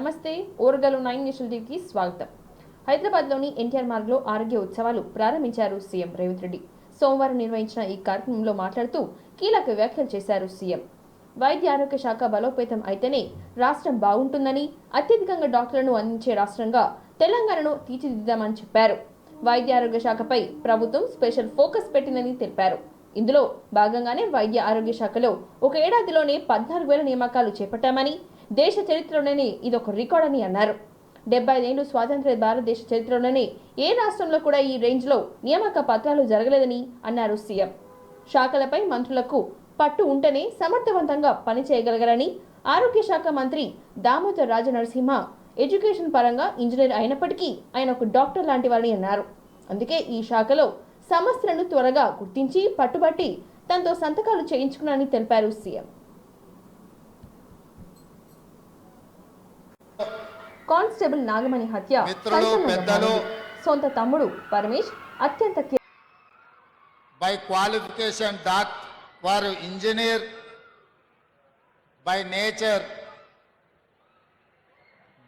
నమస్తే ఓర్గలు 9 నేషనల్ టీవీకి స్వాగతం. హైదరాబాద్లోని ఎన్టీఆర్ మార్గ్లో ఆరోగ్య ఉత్సవాలు ప్రారంభించారు సీఎం రేవంత్ రెడ్డి. సోమవారం నిర్వహించిన ఈ కార్యక్రమంలో మాట్లాడుతూ కీలక వ్యాఖ్యలు చేశారు సీఎం. వైద్య ఆరోగ్య శాఖ బలోపేతం అయితేనే రాష్ట్రం బాగుంటుందని, అత్యధికంగా డాక్టర్లను అందించే రాష్ట్రంగా తెలంగాణను తీర్చిదిద్దామని చెప్పారు. వైద్య ఆరోగ్య శాఖపై ప్రభుత్వం స్పెషల్ ఫోకస్ పెట్టిందని తెలిపారు. ఇందులో భాగంగానే వైద్య ఆరోగ్య శాఖలో ఒక ఏడాదిలోనే 14,000 నియామకాలు చేపట్టామని, దేశ చరిత్రలోనే ఇదొక రికార్డ్ అని అన్నారు. 75 ఏళ్లు స్వాతంత్ర్య భారతదేశ చరిత్రలోనే ఏ రాష్ట్రంలో కూడా ఈ రేంజ్లో నియామక పత్రాలు జరగలేదని అన్నారు సీఎం. శాఖలపై మంత్రులకు పట్టు ఉంటేనే సమర్థవంతంగా పనిచేయగలగరని, ఆరోగ్య శాఖ మంత్రి దామోదర్ రాజనరసింహ ఎడ్యుకేషన్ పరంగా ఇంజనీర్ అయినప్పటికీ ఆయన ఒక డాక్టర్ లాంటి వారని అన్నారు. అందుకే ఈ శాఖలో సమస్యలను త్వరగా గుర్తించి పట్టుబట్టి తనతో సంతకాలు చేయించుకున్నారని తెలిపారు సీఎం. కానిస్టేబుల్ నాగమణి హత్య సొంత తమ్ముడు పరమేష్ అత్యంత బై క్వాలిఫికేషన్ వారు ఇంజనీర్ బై నేచర్,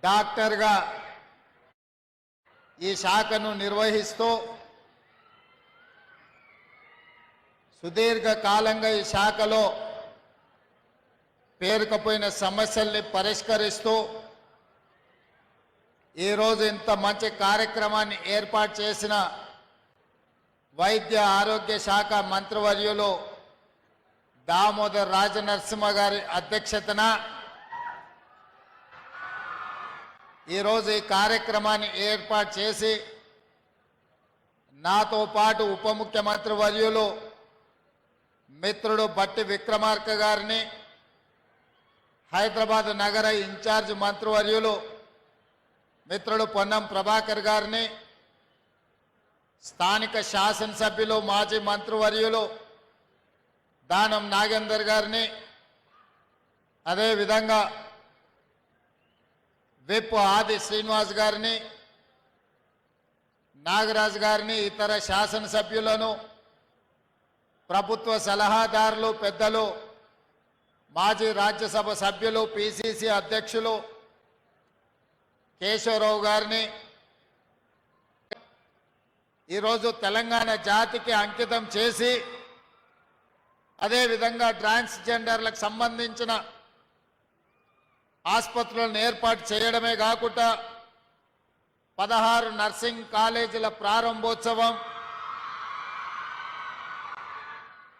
డాక్టర్గా ఈ శాఖను నిర్వహిస్తూ సుదీర్ఘకాలంగా ఈ శాఖలో పేరుకపోయిన సమస్యల్ని పరిష్కరిస్తూ ఈరోజు ఇంత మంచి కార్యక్రమాన్ని ఏర్పాటు చేసిన వైద్య ఆరోగ్య శాఖ మంత్రివర్యులు దామోదర్ రాజనరసింహ గారి అధ్యక్షతన ఈరోజు ఈ కార్యక్రమాన్ని ఏర్పాటు చేసి నాతో పాటు ఉప ముఖ్యమంత్రి వర్యులు మిత్రుడు బట్టి విక్రమార్క గారిని, హైదరాబాద్ నగర ఇన్ఛార్జ్ మంత్రివర్యులు మిత్రుడు పొన్నం ప్రభాకర్ గారిని, స్థానిక శాసనసభ్యులు మాజీ మంత్రివర్యులు దానం నాగేందర్ గారిని, అదేవిధంగా విప్ ఆది శ్రీనివాస్ గారిని, నాగరాజ్ గారిని, ఇతర శాసనసభ్యులను, ప్రభుత్వ సలహాదారులు, పెద్దలు, మాజీ రాజ్యసభ సభ్యులు, పిసిసి అధ్యక్షులు కేశవరావు గారిని ఈరోజు తెలంగాణ జాతికి అంకితం చేసి, అదేవిధంగా ట్రాన్స్జెండర్లకు సంబంధించిన ఆసుపత్రులను ఏర్పాటు చేయడమే కాకుండా 16 నర్సింగ్ కాలేజీల ప్రారంభోత్సవం,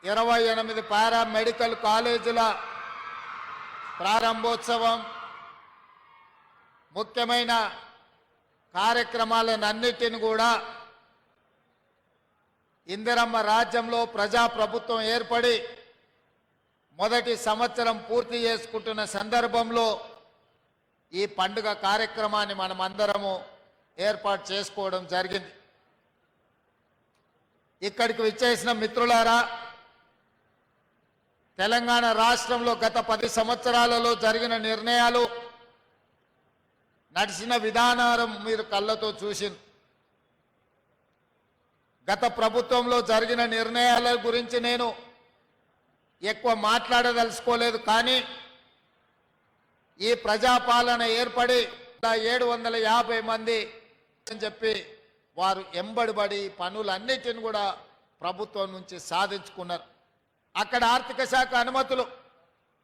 28 పారామెడికల్ కాలేజీల ప్రారంభోత్సవం, ముఖ్యమైన కార్యక్రమాలన్నిటిని కూడా ఇందిరమ్మ రాజ్యంలో ప్రజాప్రభుత్వం ఏర్పడి మొదటి సంవత్సరం పూర్తి చేసుకుంటున్న సందర్భంలో ఈ పండుగ కార్యక్రమాన్ని మనమందరము ఏర్పాటు చేసుకోవడం జరిగింది. ఇక్కడికి విచ్చేసిన మిత్రులారా, తెలంగాణ రాష్ట్రంలో గత 10 సంవత్సరాలలో జరిగిన నిర్ణయాలు, నడిచిన విధానం మీరు కళ్ళతో చూసింది. గత ప్రభుత్వంలో జరిగిన నిర్ణయాల గురించి నేను ఎక్కువ మాట్లాడదలుచుకోలేదు. కానీ ఈ ప్రజాపాలన ఏర్పడి 750 మంది అని చెప్పి వారు ఎంబడిబడి పనులన్నిటిని కూడా ప్రభుత్వం నుంచి సాధించుకున్నారు. అక్కడ ఆర్థిక శాఖ అనుమతులు,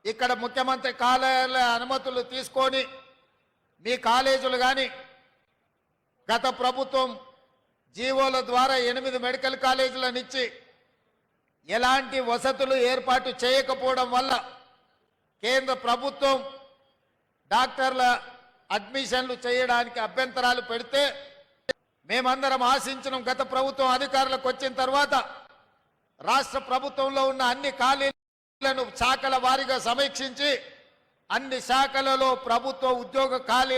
ఇక్కడ ముఖ్యమంత్రి కార్యాలయ అనుమతులు తీసుకొని మీ కాలేజీలు కానీ గత ప్రభుత్వం జీవోల ద్వారా 8 మెడికల్ కాలేజీలను ఇచ్చి ఎలాంటి వసతులు ఏర్పాటు చేయకపోవడం వల్ల కేంద్ర ప్రభుత్వం డాక్టర్ల అడ్మిషన్లు చేయడానికి అభ్యంతరాలు పెడితే మేమందరం ఆశించిన గత ప్రభుత్వం అధికారులకు వచ్చిన తర్వాత రాష్ట్ర ప్రభుత్వంలో ఉన్న అన్ని ఖాళీలను శాఖల వారీగా సమీక్షించి అన్ని శాఖలలో ప్రభుత్వ ఉద్యోగ ఖాళీ.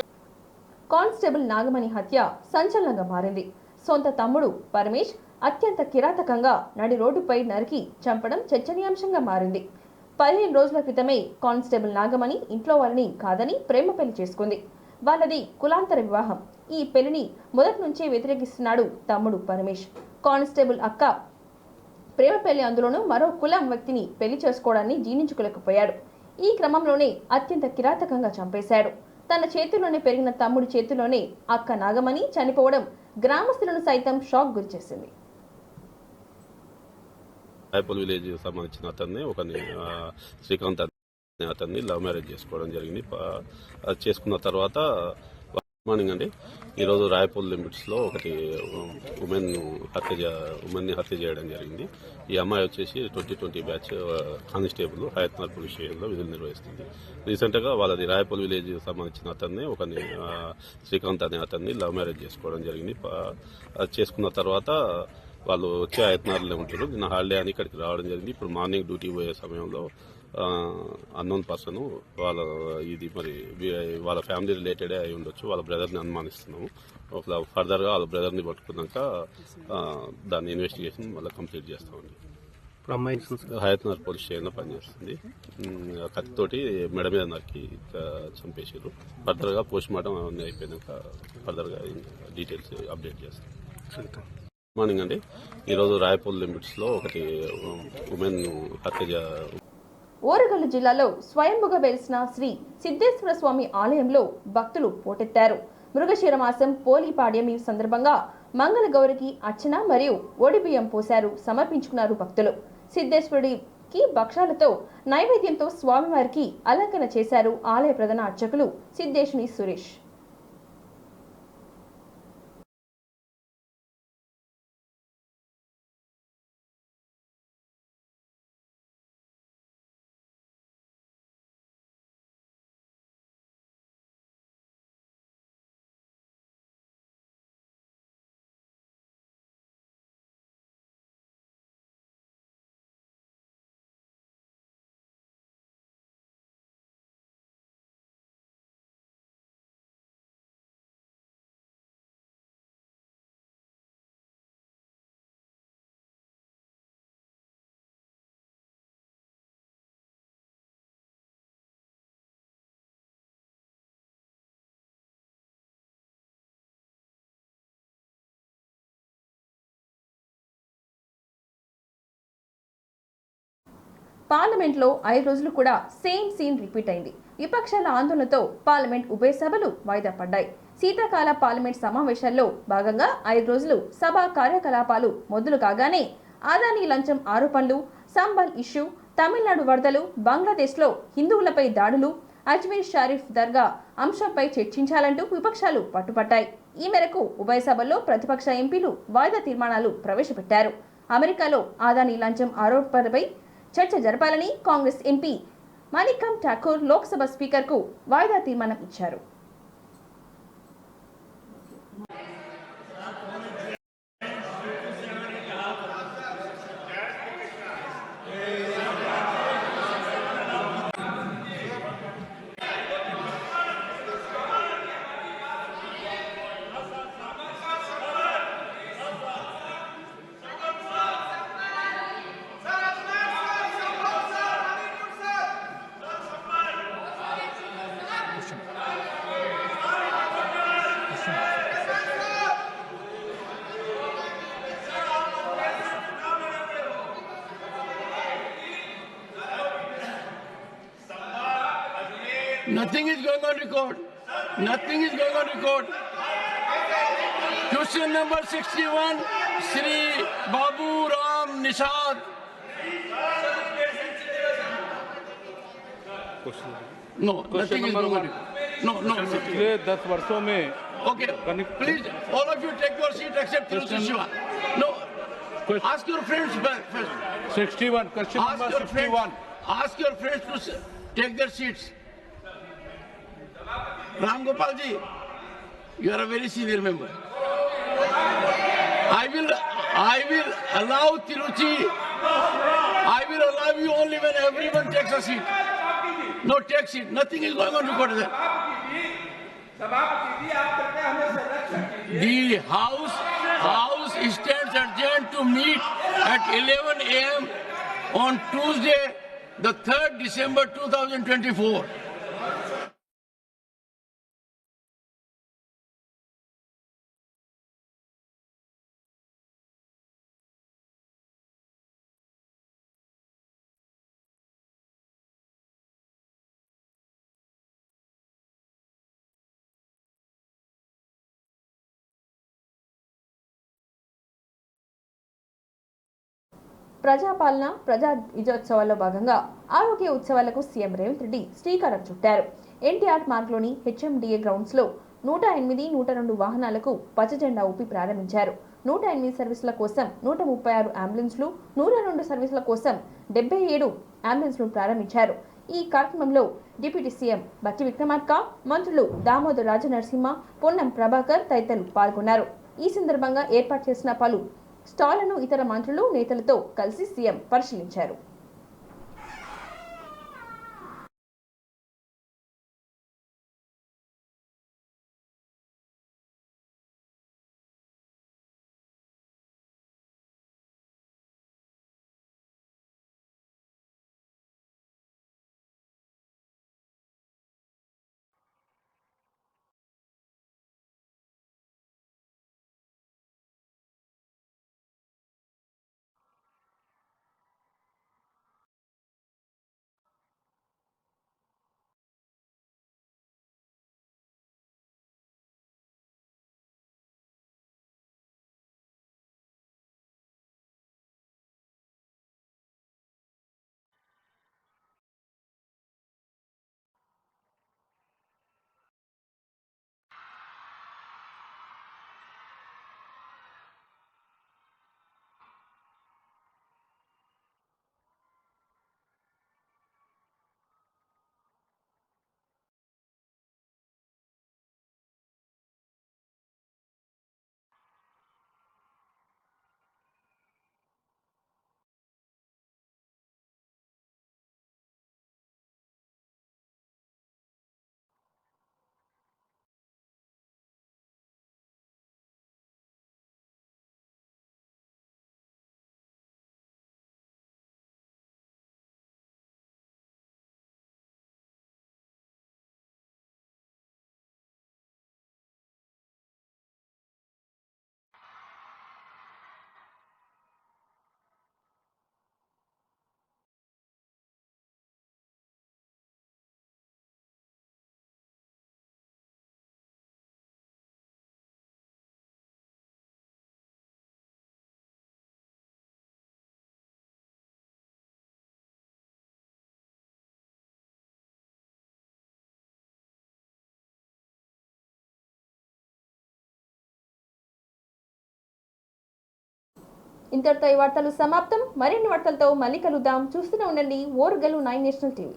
కానిస్టేబుల్ నాగమణి హత్య సంచలనంగా మారింది. సొంత తమ్ముడు పరమేష్ అత్యంత కిరాతకంగా నడి రోడ్డుపై నరికి చంపడం చర్చనీయాంశంగా మారింది. 15 రోజుల క్రితమే కానిస్టేబుల్ నాగమణి ఇంట్లో వారిని కాదని ప్రేమ పెళ్లి చేసుకుంది. వాళ్ళది కులాంతర వివాహం. ఈ పెళ్లిని మొదటి నుంచే వ్యతిరేకిస్తున్నాడు తమ్ముడు పరమేష్. కానిస్టేబుల్ అక్క ప్రేమ పెళ్లి, అందులోనూ మరో కులం వ్యక్తిని పెళ్లి చేసుకోవడాన్ని జీర్ణించుకోలేకపోయాడు. ఈ క్రమంలోనే అత్యంత కిరాతకంగా చంపేశాడు. తన చేతిలోనే పెరిగిన తమ్ముడి చేతిలోనే అక్క నాగమణి చనిపోవడం గ్రామస్తులను సైతం షాక్ గురిచేసింది. రాయపూల్ విలేజ్ సంబంధించిన అతన్ని శ్రీకాంత్ అనే అతన్ని లవ్ మ్యారేజ్ చేసుకోవడం జరిగింది. అది చేసుకున్న తర్వాత మార్నింగ్ అండి ఈరోజు రాయపూల్ లిమిట్స్లో ఒకటి ఉమెన్ని హత్య చేయడం జరిగింది. ఈ అమ్మాయి వచ్చేసి 2020 బ్యాచ్ కానిస్టేబుల్ హయత్నగర్ పోలీస్ స్టేషన్లో విధులు నిర్వహిస్తుంది. రీసెంట్గా వాళ్ళది రాయపూల్ విలేజ్ సంబంధించిన అతన్ని శ్రీకాంత్ అనే అతన్ని లవ్ మ్యారేజ్ చేసుకోవడం జరిగింది. అది చేసుకున్న తర్వాత వాళ్ళు వచ్చే హయత్నగర్లో ఉంటారు. నిన్న హాలిడే అని ఇక్కడికి రావడం జరిగింది. ఇప్పుడు మార్నింగ్ డ్యూటీ పోయే సమయంలో అన్నోన్ పర్సన్ వాళ్ళ ఫ్యామిలీ రిలేటెడే అయి ఉండొచ్చు. వాళ్ళ బ్రదర్ని అనుమానిస్తున్నాము. ఫర్దర్గా వాళ్ళ బ్రదర్ని పట్టుకున్నాక దాని ఇన్వెస్టిగేషన్ మళ్ళీ కంప్లీట్ చేస్తామండి. హయత్నగర్ పోలీస్ స్టేషన్లో పనిచేస్తుంది. కత్తితోటి మెడ మీద నరికి చంపేసారు. ఫర్దర్గా పోస్ట్ మార్టం అవన్నీ అయిపోయినాక ఫర్దర్గా డీటెయిల్స్ అప్డేట్ చేస్తాం. మార్నింగ్ అండి ఈరోజు రాయపూల్ లిమిట్స్లో ఒకటి ఓరుగల్లు జిల్లాలో స్వయంభుగా వెలిసిన శ్రీ సిద్ధేశ్వర స్వామి ఆలయంలో భక్తులు పోటెత్తారు. మృగశిర మాసం పోలీపాడ్యమి సందర్భంగా మంగళగౌరికి అర్చన మరియు ఒడిబియ్యం పోశారు, సమర్పించుకున్నారు భక్తులు. సిద్ధేశ్వరుడికి భక్షాలతో నైవేద్యంతో స్వామివారికి అలంకరణ చేశారు ఆలయ ప్రధాన అర్చకులు సిద్ధేశుని సురేష్. పార్లమెంట్లో 5 రోజులు కూడా సేమ్ సీన్ రిపీట్ అయింది. విపక్షాల ఆందోళనతో పార్లమెంట్ ఉభయ సభలు వాయిదా పడ్డాయి. శీతాకాల పార్లమెంట్ సమావేశాల్లో భాగంగా 5 రోజులు సభా కార్యకలాపాలు మొదలు కాగానే అదానీ లంచం ఆరోపణలు, సంబల్ ఇష్యూ, తమిళనాడు వరదలు, బంగ్లాదేశ్లో హిందువులపై దాడులు, అజ్మీర్ షరీఫ్ దర్గా అంశంపై చర్చించాలంటూ విపక్షాలు పట్టుపట్టాయి. ఈ మేరకు ఉభయ సభల్లో ప్రతిపక్ష ఎంపీలు వాయిదా తీర్మానాలు ప్రవేశపెట్టారు. అమెరికాలో అదానీ లంచం ఆరోపణలపై చర్చ జరపాలని కాంగ్రెస్ ఎంపీ మాణిక్యం ఠాకూర్ లోక్సభ స్పీకర్కు వాయిదా తీర్మానం ఇచ్చారు. Nothing is going on record. Nothing is going on record. Question number 61, Sri Babu Ram Nishad. No, nothing is going on record. No. पिछले 10 वर्षों में Okay, please, all of you take your seat except Tiruchi Shiva. No, ask your friends first. 61, question number 61. Ask your friends to take their seats. Ram Gopal ji, you are a very senior member. I will allow Tiruchi. I will allow you only when everyone takes a seat. No, take seat. Nothing is going on record there. The House stands adjourned to meet at 11 a.m. on Tuesday, the 3rd December 2024. ప్రజాపాలన ప్రజా విజయోత్సవాల్లో భాగంగా ఆరోగ్య ఉత్సవాలకు CM Revanth Reddy శ్రీకారం చుట్టారు. NTR మార్గ్లోని HMDA grounds లో 108, 102 వాహనాలకు పచ్చ జెండా ఊపి ప్రారంభించారు. 108 సర్వీసుల కోసం 136 అంబులెన్స్లు, 102 సర్వీసుల కోసం 77 అంబులెన్స్లు ప్రారంభించారు. ఈ కార్యక్రమంలో డిప్యూటీ సీఎం బట్టి విక్రమార్క, మంత్రులు దామోదర్ రాజనరసింహ, పొన్నం ప్రభాకర్ తదితరులు పాల్గొన్నారు. ఈ సందర్భంగా ఏర్పాటు చేసిన పలు స్టాళ్లను ఇతర మంత్రులు, నేతలతో కలిసి సీఎం పరిశీలించారు. ఇంతటితో ఈ వార్తలు సమాప్తం. మరిన్ని వార్తలతో మళ్ళీ కలుద్దాం. చూస్తూనే ఉండండి ఓరుగల్లు 9 నేషనల్ టీవీ.